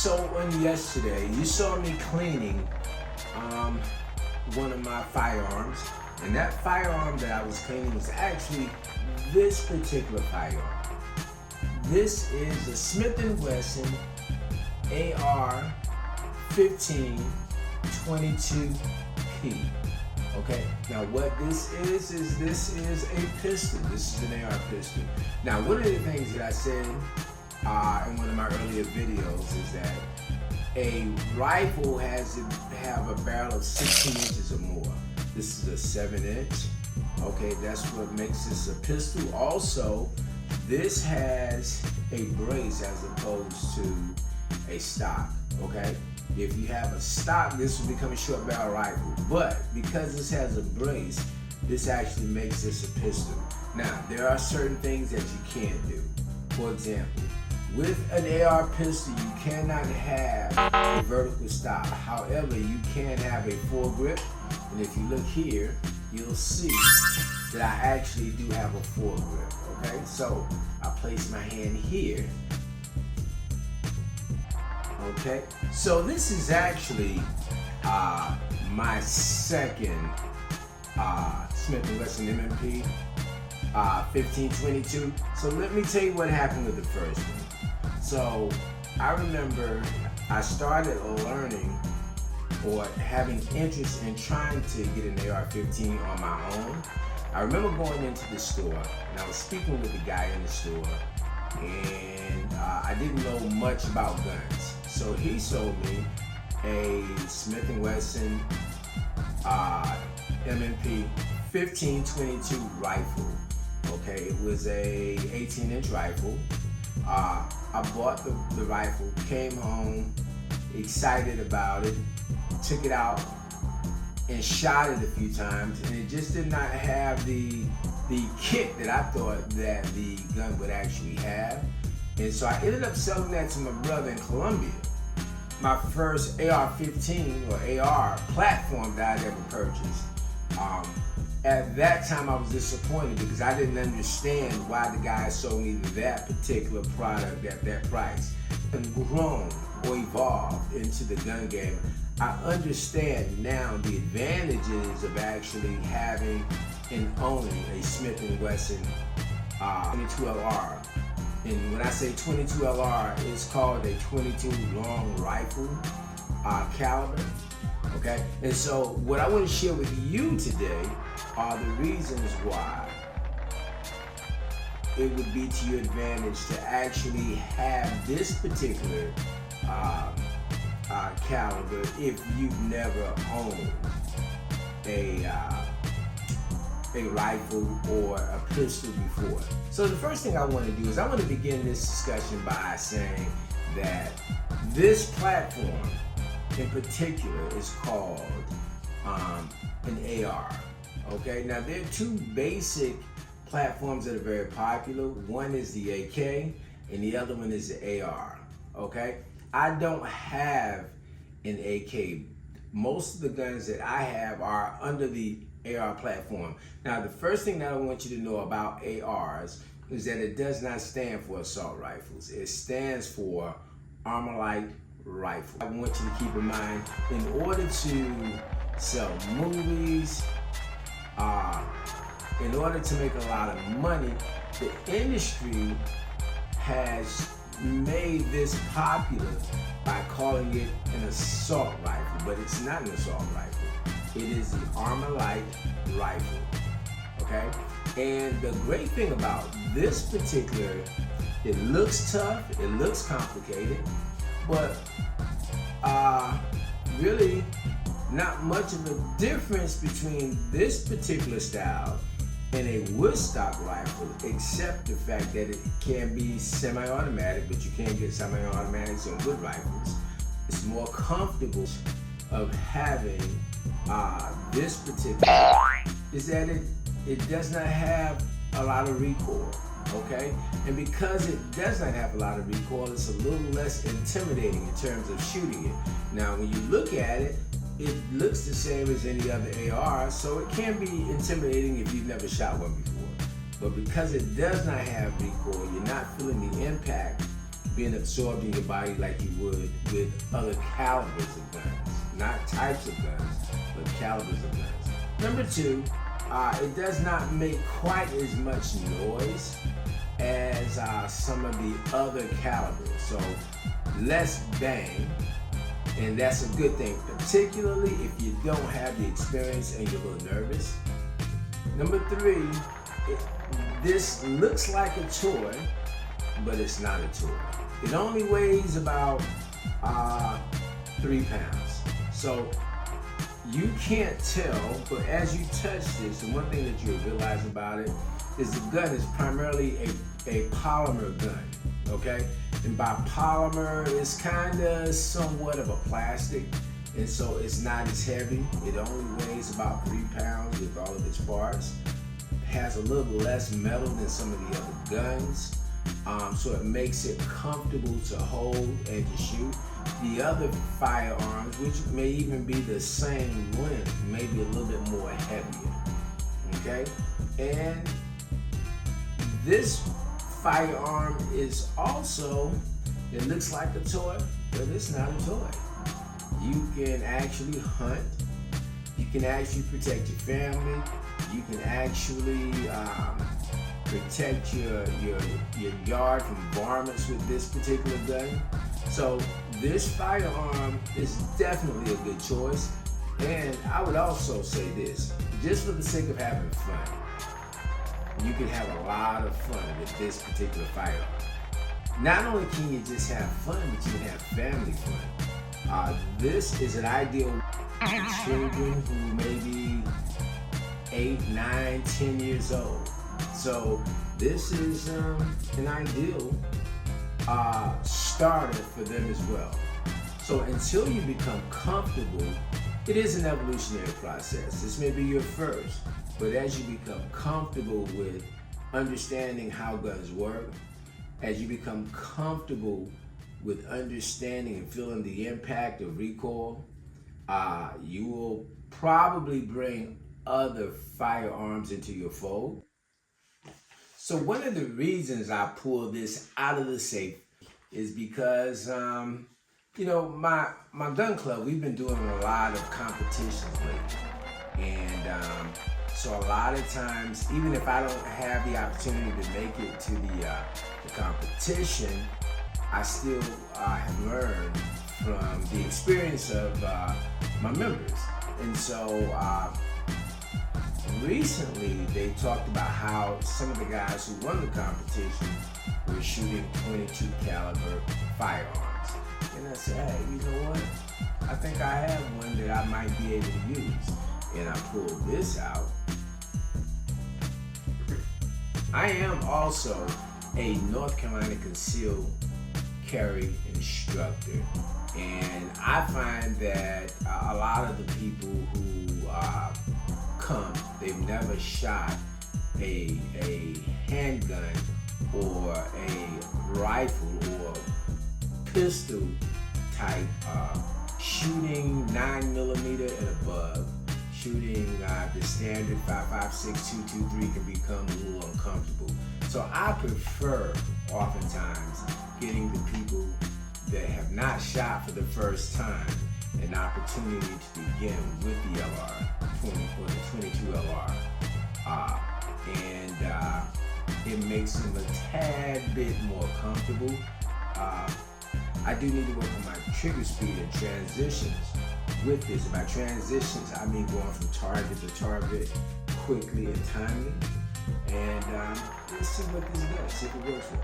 So on yesterday, you saw me cleaning one of my firearms, and that firearm that I was cleaning was actually this particular firearm. This is a Smith Wesson AR 1522P. Okay, now what this is a pistol. This is an AR pistol. Now, one of the things that I said in one of my earlier videos is that a rifle has to have a barrel of 16 inches or more. This is a 7-inch. Okay, that's what makes this a pistol. Also, this has a brace as opposed to a stock. Okay, if you have a stock, this will become a short barrel rifle. But because this has a brace, this actually makes this a pistol. Now, there are certain things that you can't do. For example, with an AR pistol, you cannot have a vertical stock. However, you can have a foregrip. And if you look here, you'll see that I actually do have a foregrip. Okay, so I place my hand here. Okay, so this is actually my second Smith Wesson M&P 1522. So let me tell you what happened with the first one. So I remember I started learning or having interest in trying to get an AR-15 on my own. I remember going into the store and I was speaking with the guy in the store, and I didn't know much about guns. So he sold me a Smith & Wesson M&P 1522 rifle. Okay, it was a 18-inch rifle. I bought the rifle, came home, excited about it, took it out and shot it a few times, and it just did not have the kick that I thought that the gun would actually have. And so I ended up selling that to my brother in Colombia. My first AR-15 or AR platform that I'd ever purchased. At that time I was disappointed because I didn't understand why the guy sold me that particular product at that price. And grown or evolved into the gun game, I understand now the advantages of actually having and owning a Smith & Wesson 22LR. And when I say 22LR, it's called a 22 long rifle caliber. Okay, and so what I want to share with you today are the reasons why it would be to your advantage to actually have this particular caliber if you've never owned a rifle or a pistol before. So the first thing I want to do is I want to begin this discussion by saying that this platform in particular is called an AR. Okay, now there are two basic platforms that are very popular. One is the AK and the other one is the AR. Okay, I don't have an AK. Most of the guns that I have are under the AR platform. Now, the first thing that I want you to know about ARs is that it does not stand for assault rifles. It stands for Armalite Rifle. I want you to keep in mind, in order to sell movies, in order to make a lot of money, the industry has made this popular by calling it an assault rifle, but it's not an assault rifle. It is the Armalite rifle, okay? And the great thing about this particular, it looks tough, it looks complicated, but really not much of a difference between this particular style and a woodstock rifle, except the fact that it can be semi-automatic, but you can't get semi-automatics on wood rifles. It's more comfortable of having this particular is that it does not have a lot of recoil, okay? And because it does not have a lot of recoil, it's a little less intimidating in terms of shooting it. Now, when you look at it, it looks the same as any other AR, so it can be intimidating if you've never shot one before. But because it does not have recoil, you're not feeling the impact being absorbed in your body like you would with other calibers of guns. Not types of guns, but calibers of guns. Number two, it does not make quite as much noise as some of the other calibers. So less bang, and that's a good thing, particularly if you don't have the experience and you're a little nervous. Number three, this looks like a toy, but it's not a toy. It only weighs about 3 pounds. So you can't tell, but as you touch this, and one thing that you'll realize about it is the gun is primarily a polymer gun, okay? And by polymer, it's kind of somewhat of a plastic, and so it's not as heavy. It only weighs about 3 pounds with all of its parts. It has a little less metal than some of the other guns, so it makes it comfortable to hold and to shoot. The other firearms, which may even be the same length, may be a little bit more heavier, okay? And this firearm is also, it looks like a toy, but it's not a toy. You can actually hunt, you can actually protect your family, you can actually protect your yard from varmints with this particular gun. So this firearm is definitely a good choice. And I would also say this, just for the sake of having fun, you can have a lot of fun with this particular firearm. Not only can you just have fun, but you can have family fun. This is an ideal for children who may be 8, 9, 10 years old. So this is an ideal starter for them as well. So until you become comfortable, it is an evolutionary process. This may be your first, but as you become comfortable with understanding how guns work, as you become comfortable with understanding and feeling the impact of recoil, you will probably bring other firearms into your fold. So one of the reasons I pull this out of the safe is because, you know, my gun club, we've been doing a lot of competitions lately. And so a lot of times, even if I don't have the opportunity to make it to the competition, I still have learned from the experience of my members. And so recently they talked about how some of the guys who won the competition were shooting 22 caliber firearms. And I said, hey, you know what? I think I have one that I might be able to use. And I pulled this out. I am also a North Carolina concealed carry instructor. And I find that a lot of the people who come, they've never shot a handgun or a rifle or pistol type, shooting 9mm and above, shooting the standard 5.56, 223 can become a little uncomfortable. So I prefer oftentimes getting the people that have not shot for the first time an opportunity to begin with the LR20 or the 22 LR, and it makes them a tad bit more comfortable. I do need to work on my trigger speed and transitions with this. And by transitions, I mean going from target to target quickly and timely. And let's see what this does, see if it works for me.